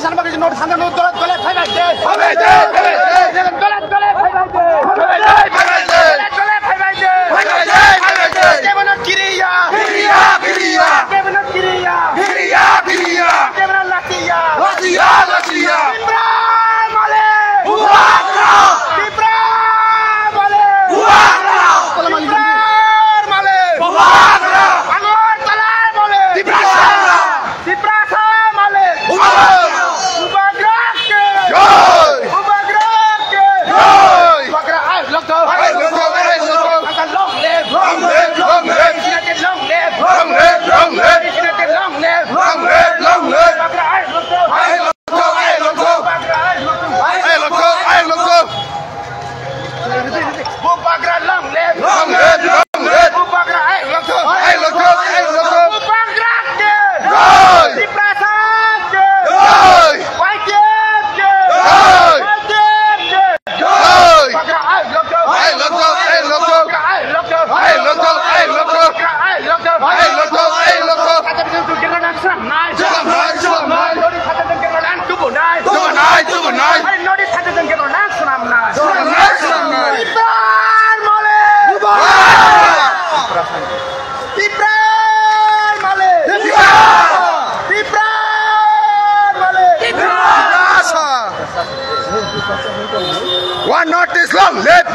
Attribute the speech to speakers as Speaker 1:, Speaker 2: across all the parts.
Speaker 1: sana bagi notis sana notis toilet hai bhai de toilet One notice long live,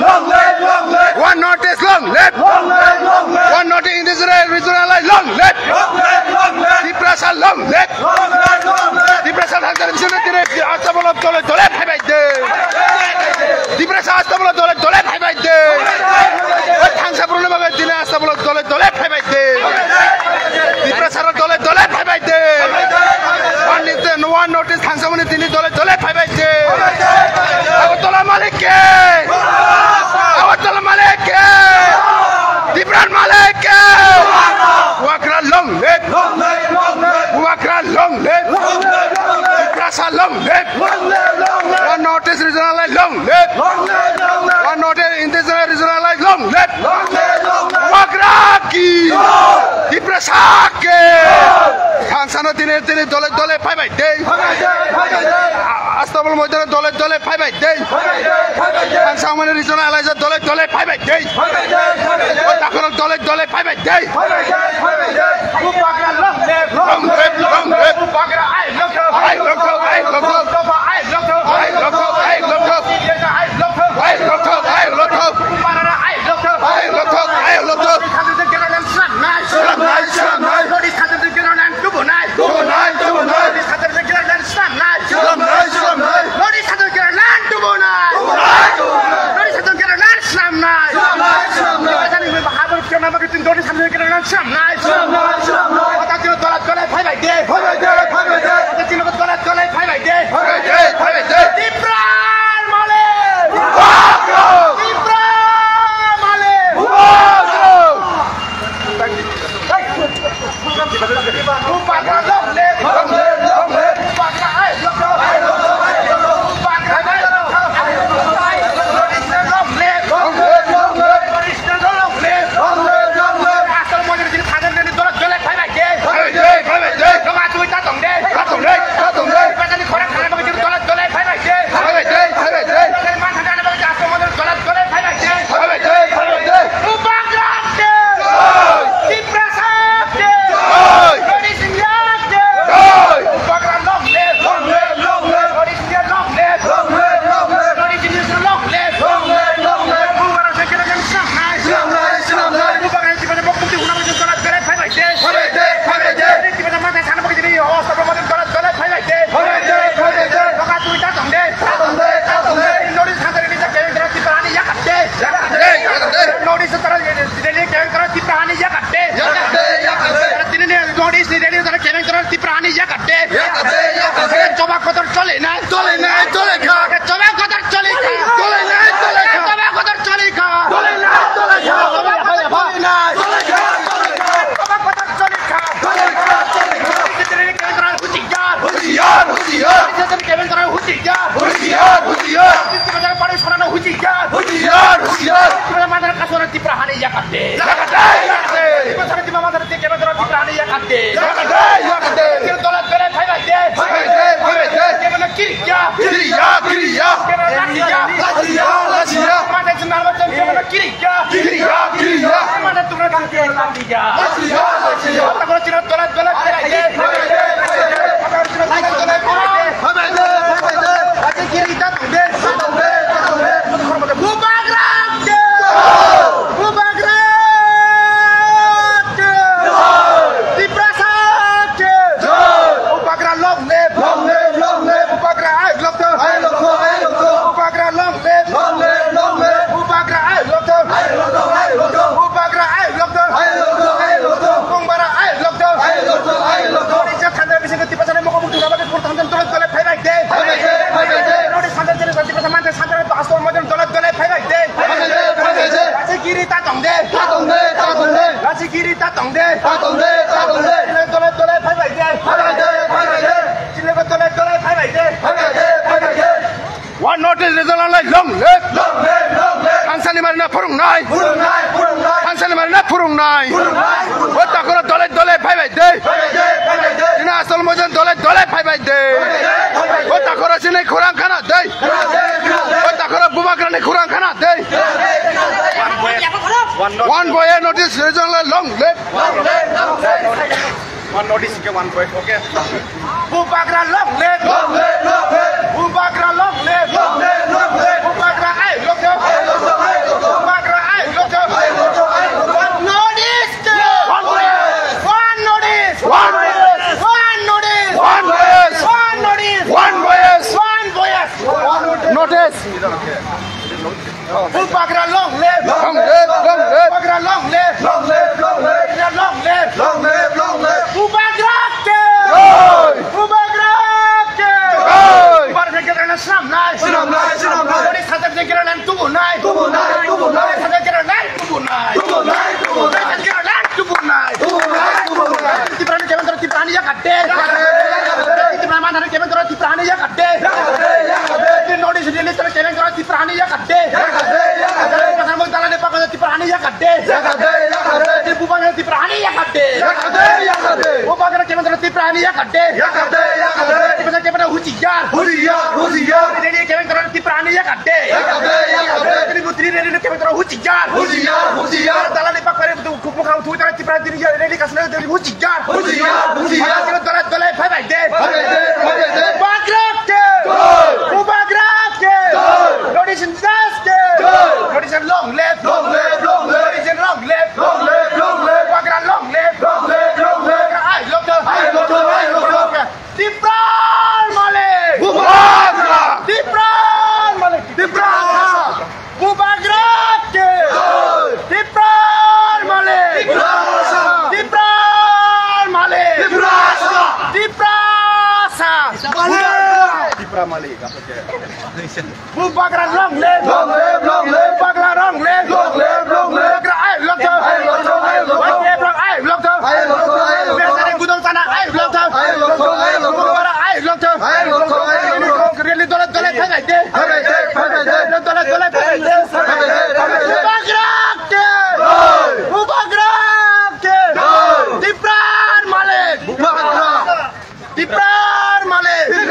Speaker 1: one notice long live, one notice in Israel regionalized long live, Depression long live, Depression has the vicinity of Astabolo Tolet Habite, Depression Astabolo Tolet Habite, what hangs up from the Astabolo Tolet Habite, Depression Tolet Habite, one notice hangs up on the Tolet Habite. Awatala Maleke, Dibran Maleke, Wakra long leg, Wakra long leg, Prasa long leg, one notice regional long leg, one notice indigenous regional long leg, Wakraki, Diprasake, Hansano Tine Dole Pie by day, Astabal Modern Dole 5 by day. And someone regionalize $5 by day. $5 by day. One notice regional line long live Hansani Marina Purung Nai Hansani Marina Purung Nai What Takora Dole Dole Pay Day Ina Solomon Dole Dole Pay Day What Takora Sine Kurang Kana Day What Takora Bumakran Kurang Kana Day One boy notice regional line long live One notice ke one boy okay Bumakran long live Bumakran long live Bumakran ai look up Bumakran ai look up One notice One notice One notice One notice One notice One notice One notice One notice Notice Bumakran long live Long live Bumakran long live Long live Long live Long live Long live Long live Bumakran Senam naik, dari sadar sekiran tubuh naik, dari sadar sekiran tubuh naik, dari sekiran tubuh naik. Tiprani kemen terus tiprani ya kade, tiprani mana kemen terus tiprani ya kade, notice ini terus kemen terus tiprani ya kade, pasal mau jalan depan kalau tiprani ya kade, bukan tiprani ya kade, bukan kemen terus tiprani ya kade, pasal kemen terus hujian. Ini kemen terus tiprani ya kade, ini putri ini kemen terus hujian. Dalam depan kalau itu kupu kau tuh terus tiprani ini kasih dari hujian. Kalau tolak bye deh. Bagrak deh. Bagrak deh. Notice Notice long left. Notice long left. Bagrak long left. Ai look. Tipran Malik. Tipran Malik. Bagrak deh. Tipran Malik. Tipra Malik apa dia? Bubagra long live. Bubagra long live. Bubagra ai look up. Ai look up. Biasa gudang sana ai look up. Bubagra ai look up. Really tolak thay deh. Tolak thay deh. Bubagra Tipran Malik. Tipran Malik.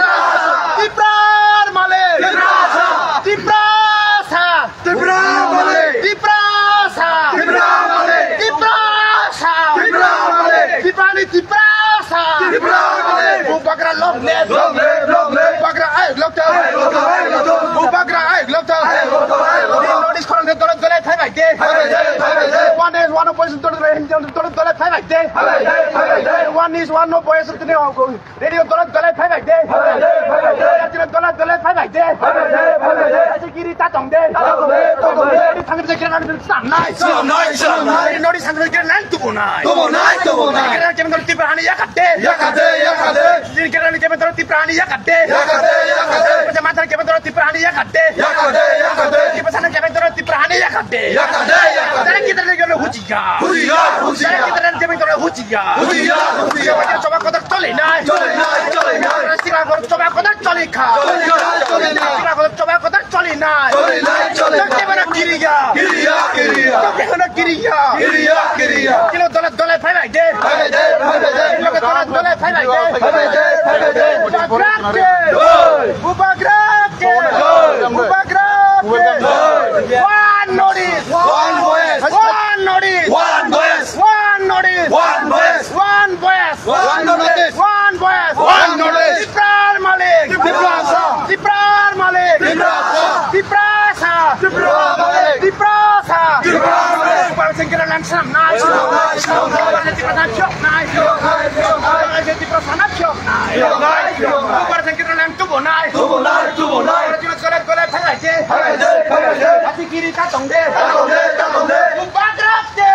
Speaker 1: Bubagra long live. Bubagra ai look up. Bubagra ai look up. Notice korang dia tolak thay deh. One opposition tolak thay deh. One is one opposition tini radio tolak thay deh. Tidak tolak thay deh. Asyik kiri tatong deh. Notice sambil sekiran ada senam naik. Notice sambil sekiran tubuh naik. Kira kemen terus tiprani ya kade. Kira kemen terus tiprani ya kade. Pasal mata kemen terus tiprani ya kade. Pasal kemen terus tiprani ya kade. Dari kita lagi ada hujian. Dari kita dan kemen terus hujian. Macam coba kotak coli naik. Sila coba kotak coli kah. Sila coba kotak coli naik. Bagaimana kiriya? Bagaimana kiriya? Kilo dolar pay deh. Dolar pay deh. Bubagra. One notice. One voice. kiri katong de. Bubagrake.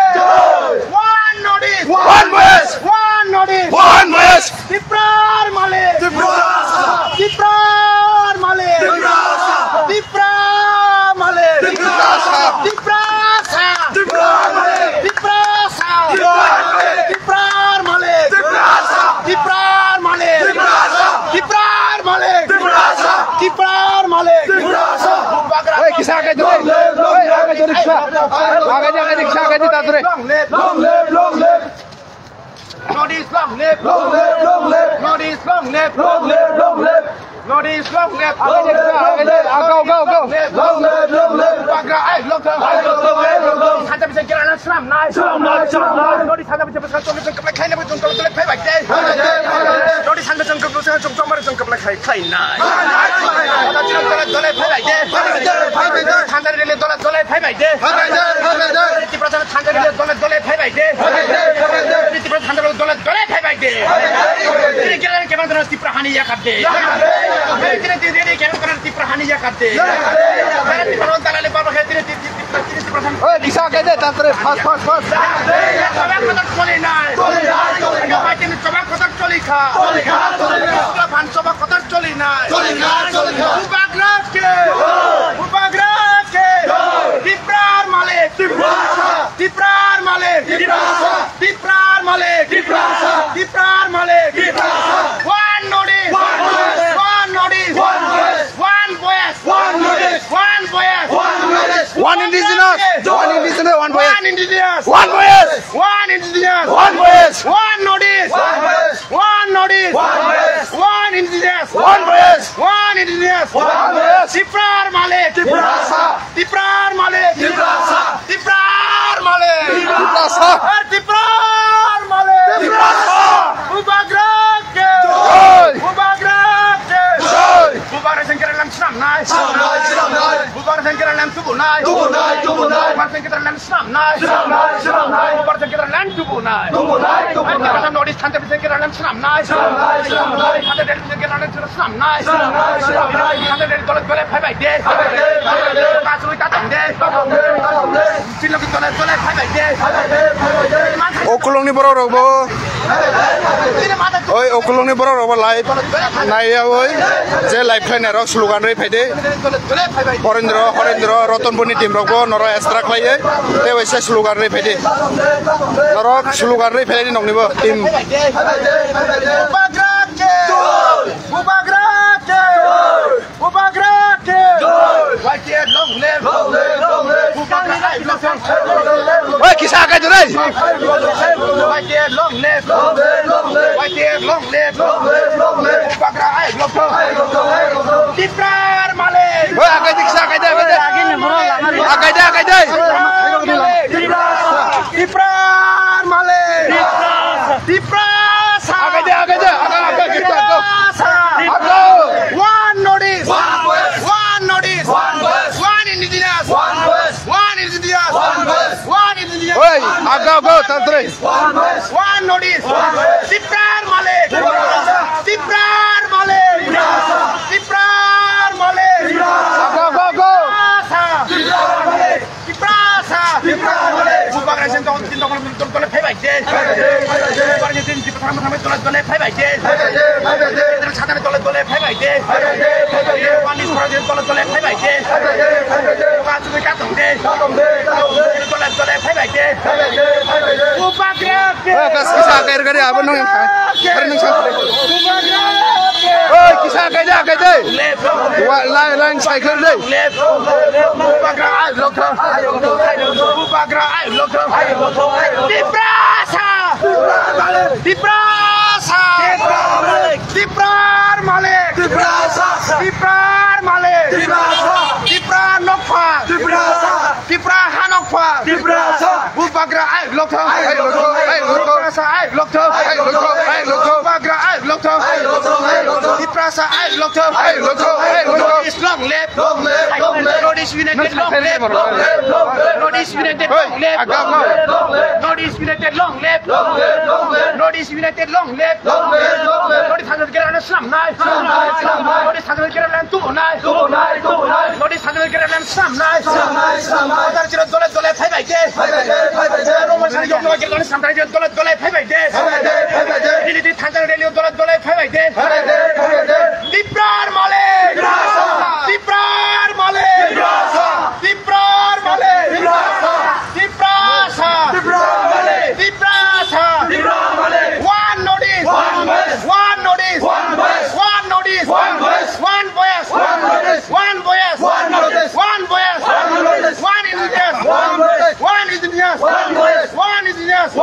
Speaker 1: One notice.
Speaker 2: One voice.
Speaker 1: One notice.
Speaker 2: One voice.
Speaker 1: Tiprar male.
Speaker 2: Tiprasa.
Speaker 1: Tiprar male.
Speaker 2: Tiprasa.
Speaker 1: Tiprar male.
Speaker 2: Tiprasa.
Speaker 1: Tiprasa.
Speaker 2: Tiprar male.
Speaker 1: Tiprasa.
Speaker 2: Tiprar male.
Speaker 1: Tiprar male.
Speaker 2: Tiprasa.
Speaker 1: Tiprar male.
Speaker 2: Tiprasa.
Speaker 1: Tiprar male.
Speaker 2: Tiprasa.
Speaker 1: Tiprar male.
Speaker 2: Tiprasa.
Speaker 1: Hey, kisah aja tu. Hey, aja tu kisah. Aja kisah aja tak tu.
Speaker 2: Long live, long live, long live.
Speaker 1: Notice long live.
Speaker 2: Long live, long live.
Speaker 1: Notice long live.
Speaker 2: Long live, long live.
Speaker 1: Notice long live.
Speaker 2: Long live, long live.
Speaker 1: Go.
Speaker 2: Long live, long live.
Speaker 1: Bubagrake. Ay, look. Santai bisa kira nak seram naik.
Speaker 2: Seram naik, seram naik.
Speaker 1: Notice santai bisa pasal tolong kepala khai nak tolong tolong khai baik deh. Notice santai bisa kepala tolong tolong kepala khai naik. Ada tolong tolong khai baik deh. Santai dia tolong tolong khai baik deh. Di perasaan santai dia tolong tolong khai baik deh. Di perasaan santai dia tolong tolong khai baik deh. Ini kira kira terus di perahani ya kade. Ini kira di perahani ya kade. Karena di perahani tanah lebar pakai di perasaan. Oh, bisa kade tak terus fast. Coba kotak coli naik. Coba kotak coli kah. Coba kotak coli naik. Bubagrake. Tiprar male. Tiprar male. One notice. One voice.
Speaker 2: One indigenous. One indigenous. One voice.
Speaker 1: One indigenous.
Speaker 2: One voice.
Speaker 1: One indigenous.
Speaker 2: One voice.
Speaker 1: One notice.
Speaker 2: One voice.
Speaker 1: One notice.
Speaker 2: One voice.
Speaker 1: One indigenous.
Speaker 2: One voice.
Speaker 1: One indigenous.
Speaker 2: One voice.
Speaker 1: Tiprar male.
Speaker 2: Tiprasa.
Speaker 1: Tiprar male.
Speaker 2: Tiprasa.
Speaker 1: Tiprar male.
Speaker 2: Tiprasa.
Speaker 1: Tiprar male.
Speaker 2: Tiprasa.
Speaker 1: Bubagrake.
Speaker 2: Joy.
Speaker 1: Bubagrake.
Speaker 2: Joy.
Speaker 1: Bubagrake sengkira dalam senam naik.
Speaker 2: Seram naik, seram naik.
Speaker 1: Bubagrake sengkira dalam tubuh naik.
Speaker 2: Tubuh naik, tubuh naik.
Speaker 1: Bubagrake sengkira dalam senam naik.
Speaker 2: Seram naik, seram naik.
Speaker 1: Bubagrake sengkira dalam tubuh naik.
Speaker 2: Tubuh naik, tubuh naik.
Speaker 1: Pasal notice santai sengkira dalam senam naik.
Speaker 2: Seram naik, seram naik.
Speaker 1: Santai dari sengkira dalam senam naik.
Speaker 2: Seram naik, seram naik.
Speaker 1: Santai dari tolak tolak hai baik deh. Kasih katong deh. Sila kita tolak hai baik deh.
Speaker 2: Okulong ni borok bo.
Speaker 1: Ini mata tu.
Speaker 2: Oi, okulong ni borok bo live. Naya oi. Je live khai nerok slogan rei phaide.
Speaker 1: Tolak hai baik.
Speaker 2: Horendro Rotonpuni team rok bo noro extra khlaiye. Te waise slogan rei phaide. Norok slogan rei phaide nong ni bo team.
Speaker 1: Bubagrake. White hair long live.
Speaker 2: Oi, kisah ka jure.
Speaker 1: White hair long live. White hair long live. Bubagrake long live. Tiprar male.
Speaker 2: Oi, agai kisah ka jure. Agai dai.
Speaker 1: Tiprar male. Tiprasa.
Speaker 2: Agai dai.
Speaker 1: One notice.
Speaker 2: One voice.
Speaker 1: One notice.
Speaker 2: One voice.
Speaker 1: One indigenous.
Speaker 2: One voice.
Speaker 1: One indigenous.
Speaker 2: One voice.
Speaker 1: One indigenous.
Speaker 2: Oi, go tantre.
Speaker 1: One voice. One notice. Tiprar male. Tiprar male. Tiprar male.
Speaker 2: Go.
Speaker 1: Tiprasa. Bubagrake sentong tolak hai baik deh. Bubagrake sentong tolak hai baik deh. Santai tolak hai baik deh. Panis project tolak hai baik deh. Kasih katong deh. Tolak hai baik deh. Bubagrake.
Speaker 2: Oi, kisah ka gari abon nong yang khai. Hari nong sang.
Speaker 1: Bubagrake.
Speaker 2: Oi, kisah ka dai.
Speaker 1: Left.
Speaker 2: Wa lain cycle dai.
Speaker 1: Left. Bubagrake look. Bubagrake look. Tiprasa. Tiprasa. Tiprar male. Tiprar male. Tiprar nokpa. Tiprar hanokpa. Bubagrake look. Tiprasa look. Long left. Notice United long left. Notice United long left. Notice United long left. Notice United long left. Notice Hazard Kerala Slam knife. Notice Hazard Kerala Tubu knife. Notice Hazard Kerala Slam knife. no get on sometimes you don't pay this. Really did Tanzania really don't pay this. Diprar Male. Diprar Male. Diprar Male. Diprasa. Diprasa. One notice. One notice. One notice. One voice. One voice. One notice. One voice. One indigenous. One indigenous. One indigenous.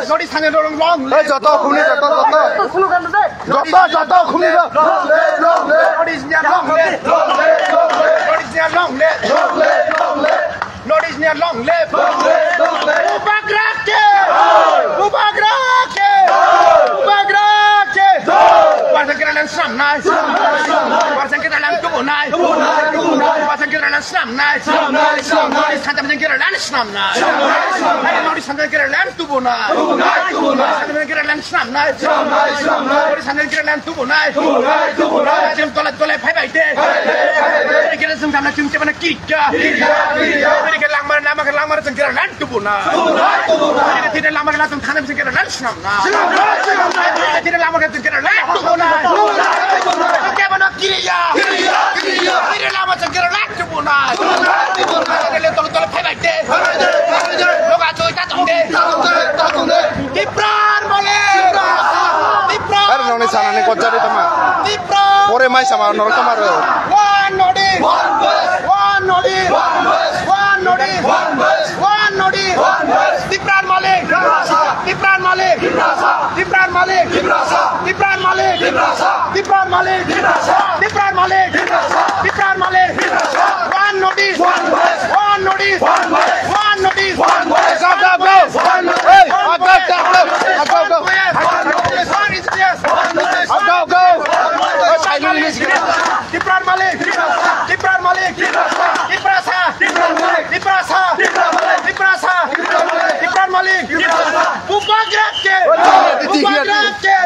Speaker 1: Notice Tanzania long.
Speaker 2: Hey, jatuh khuni jatuh. Jatuh khuni
Speaker 1: Notice near long leg. Notice near long leg. Notice near long leg. Ubagrake. Ubagrake. Ubagrake. Pasang kita dalam Islam naik. Pasang kita dalam tubuh naik. Pasang kita dalam Islam naik. Notice pasang kita dalam Islam naik. Notice pasang kita dalam tubuh naik. Pasang kita dalam Islam naik. Notice pasang kita dalam tubuh naik. Jangan tolak pay deh. Kita semua nak cium cium nak kira. Kita lamar pasang kita dalam tubuh naik. Kita tidak lamar langsung tanam pasang kita dalam Islam naik. Tidak lamar pasang kita dalam tubuh naik. Kita mana kira. Tidak lamar pasang kita dalam tubuh naik. Kita tolak pay deh. Loga cuy tatong deh. Diprar boleh. Diprar.
Speaker 2: Ada nong ni sana ni kau jadi teman.
Speaker 1: Diprar.
Speaker 2: Ore mai sama nong teman tu.
Speaker 1: One notice. One notice. One notice. One notice. Diprar Malik. Diprar Malik. Diprar Malik. Diprar Malik. Diprar Malik. Diprar Malik. Diprar Malik. One notice. One notice. One notice.
Speaker 2: Go.
Speaker 1: One is yes.
Speaker 2: Go.
Speaker 1: Diprar Malik. Diprar Malik. Diprasa. Diprasa. Diprasa. Diprar Malik. Ubagrake. Ubagrake.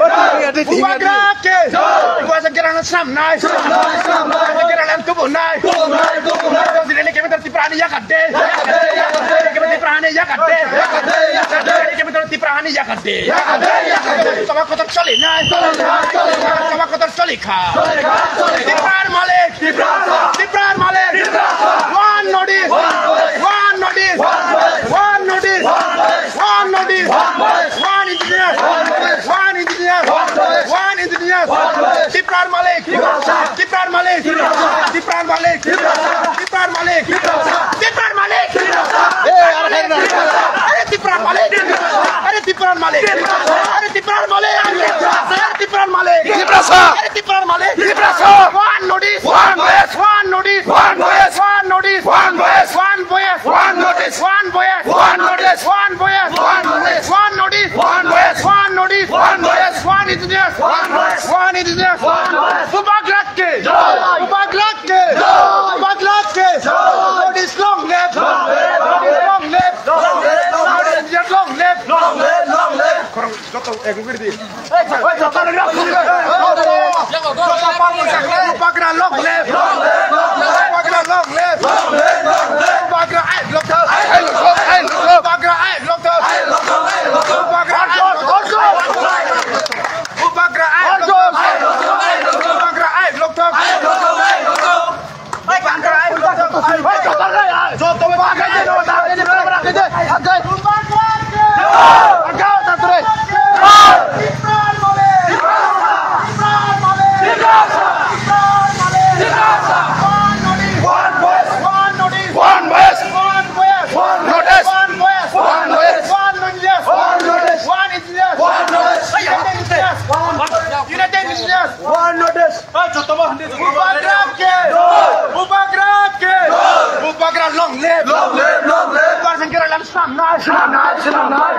Speaker 1: Ubagrake. Pasang kita dalam Islam naik. Pasang kita dalam tubuh naik. Jadi kami tertiprani ya kade. Kami tertiprani ya kade. Kami tertiprani ya kade. Sama kau tercoli naik. Sama kau tercoli kah. Diprar Malik. Diprar Malik. One notice. One notice. One notice. One notice. One engineer. One engineer. One engineer. Diprar Malik. Diprar Malik. Diprar Malik. Diprar Malik. Diprar Malik. Ada Diprar Malik. Ada Diprar Malik. Ada Diprar Malik. Ada Diprar Malik.
Speaker 2: Diprasa.
Speaker 1: Ada Diprar Malik.
Speaker 2: Diprasa.
Speaker 1: One notice.
Speaker 2: One voice.
Speaker 1: One notice.
Speaker 2: One voice.
Speaker 1: One notice.
Speaker 2: One voice.
Speaker 1: One voice.
Speaker 2: One notice.
Speaker 1: One voice.
Speaker 2: One notice.
Speaker 1: One voice.
Speaker 2: One notice.
Speaker 1: One notice.
Speaker 2: One voice.
Speaker 1: One notice.
Speaker 2: One voice.
Speaker 1: One engineer.
Speaker 2: One voice.
Speaker 1: One engineer. Ubagrake. Ubagrake. Ubagrake. Notice long left. Long left. Notice long left. Korang jatuh gurdi. Ubagra long left. Ubagra long left. Ubagra long left. Ubagra long left. Ubagra Ubagra long live. Pasang kita dalam Islam naik.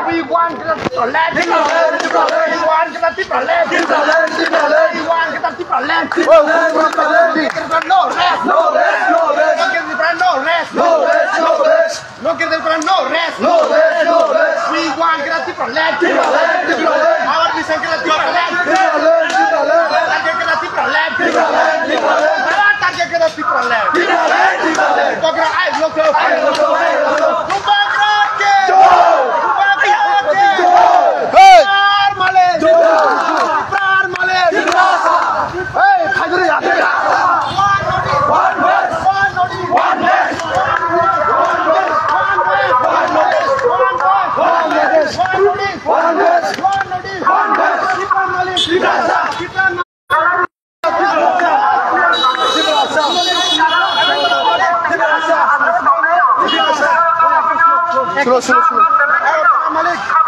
Speaker 1: We want kita land. We want kita tipe land. We want kita tipe land. Kita no rest. Kita no rest. No kita no rest. We want kita tipe land. Awak bisa kita tipe land. Target kita tipe land. Target kita tipe land. Ubagra air local. Ubagra ke. Ubagra
Speaker 2: Slow.